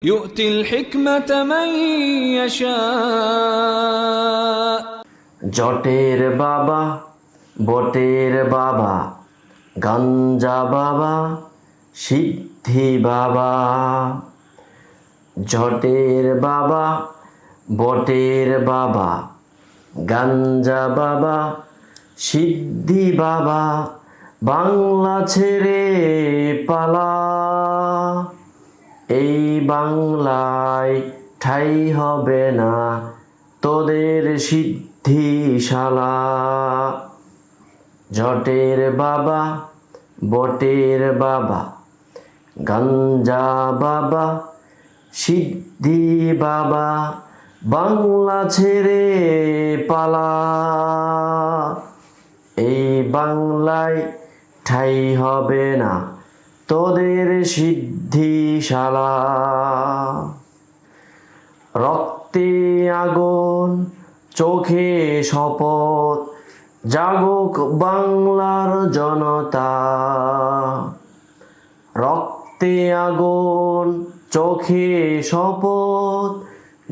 يؤتي الحكمة من يشاء জটের বাবা বটের বাবা গাঞ্জা বাবা সিদ্ধি বাবা। জটের বাবা বটের বাবা গাঞ্জা বাবা সিদ্ধি বাবা, বাংলা ছেড়ে পালা। এই বাংলায় ঠাঁই হবে না তোদের সিদ্ধিশালা। জটের বাবা বটের বাবা গাঞ্জা বাবা সিদ্ধি বাবা, বাংলা ছেড়ে পালা। এই বাংলায় ঠাঁই হবে না তোদের সিদ্ধিশালা। রক্তে আগুন চোখে শপথ, জাগুক বাংলার জনতা। রক্তে আগুন চোখে শপথ,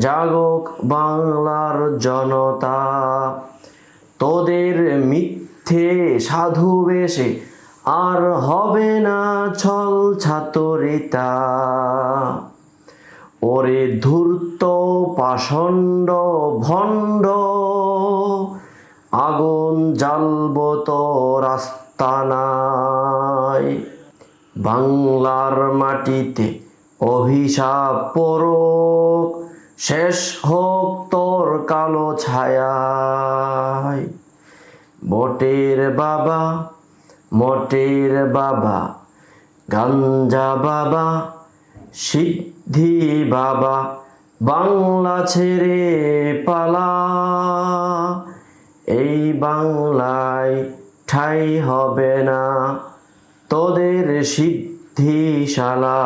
জাগুক বাংলার জনতা। তোদের মিথ্যে সাধু বেশে আর হবে না ছল ছাতরিতা। ওরে ধূর্ত পাষণ্ড ভণ্ড, আগুন জ্বালব তোর আস্তানায়। বাংলার মাটিতে অভিশাপ পড়ুক, শেষ হোক তোর কালো ছায়ায়। বটের বাবা মটের বাবা গাঞ্জা বাবা সিদ্ধি বাবা, বাংলা ছেড়ে পালা। এই বাংলায় ঠাঁই হবে না তোদের সিদ্ধিশালা।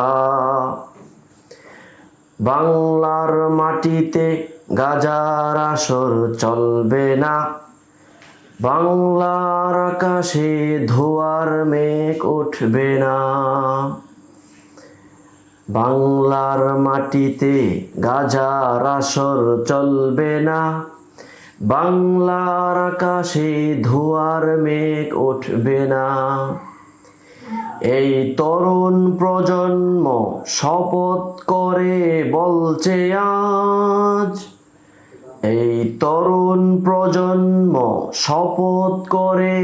বাংলার মাটিতে গাজার আসর চলবে না, বাংলার আকাশে ধোঁয়ার মেঘ উঠবে না। বাংলার মাটিতে গাজার আসর চলবে না, বাংলার আকাশে ধোঁয়ার মেঘ উঠবে না। এই তরুণ প্রজন্ম শপথ করে বলছে আজ, এই তরুণ প্রজন্ম শপথ করে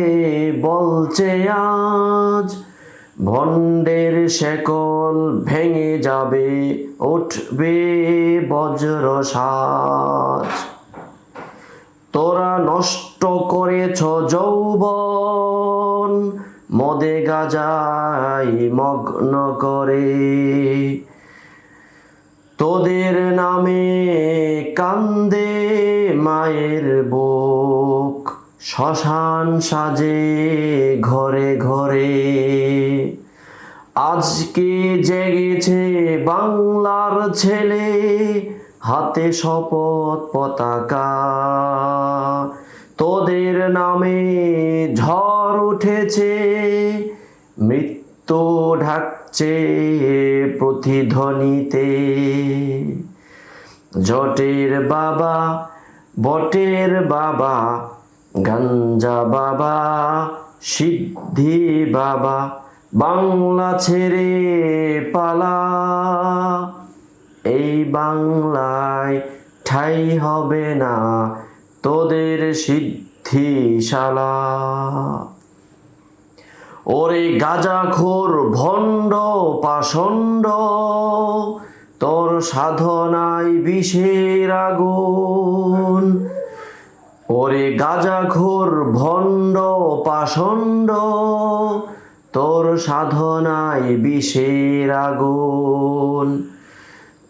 বলছে আজ, ভণ্ডের শেকল ভেঙে যাবে উঠবে বজ্র সাজ। তোরা নষ্ট করেছ যৌবন মদে গাজায় মগ্ন করে। তোদের নামে কান্দে মায়ের বুক, শ্মশান সাজে ঘরে ঘরে। আজকে জেগেছে বাংলার ছেলে, হাতে শপথ পতাকা। তোদের নামে ঝড় উঠেছে, মৃত্যু ঢাকছে প্রতিধ্বনিতে। জটের বাবা বটের বাবা গাঞ্জা বাবা সিদ্ধি বাবা, বাংলা ছেড়ে পালা। এই বাংলায় ঠাঁই হবে না তোদের সিদ্ধিশালা। ওরে গাঁজাখোর ভণ্ড পাষণ্ড, তোর সাধনায় বিষের আগুন। ওরে গাঁজাখোর ভণ্ড পাষণ্ড, তোর সাধনায় বিষের আগুন।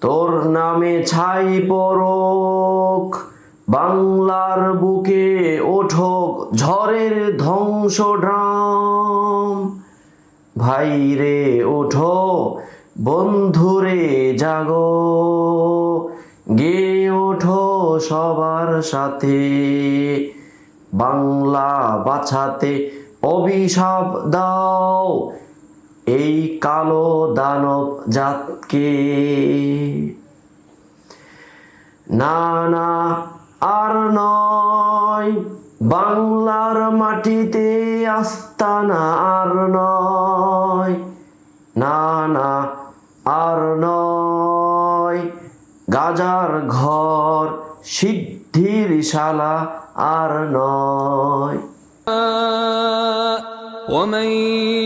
তোর নামে ছাই পড়ুক বাংলার বুকে, ওঠক ঝড়ের ধ্বংসড্রাম। ভাইরে ওঠো বন্ধুরে জাগো, গেয়ে ওঠো সবার সাথে। বাংলা বাঁচাতে অভিশাপ দাও এই কালো দানব জাতকে। না না আর নয়, বাংলার মাটিতে আস্তানা আর নয়, না না আর নয়, গাজার ঘর সিদ্ধির শালা আর নয়। ومن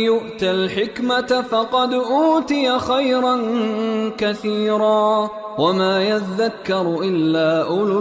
يؤت الحكمة فقد أوتي خيرا كثيرا وما يذكر إلا أولو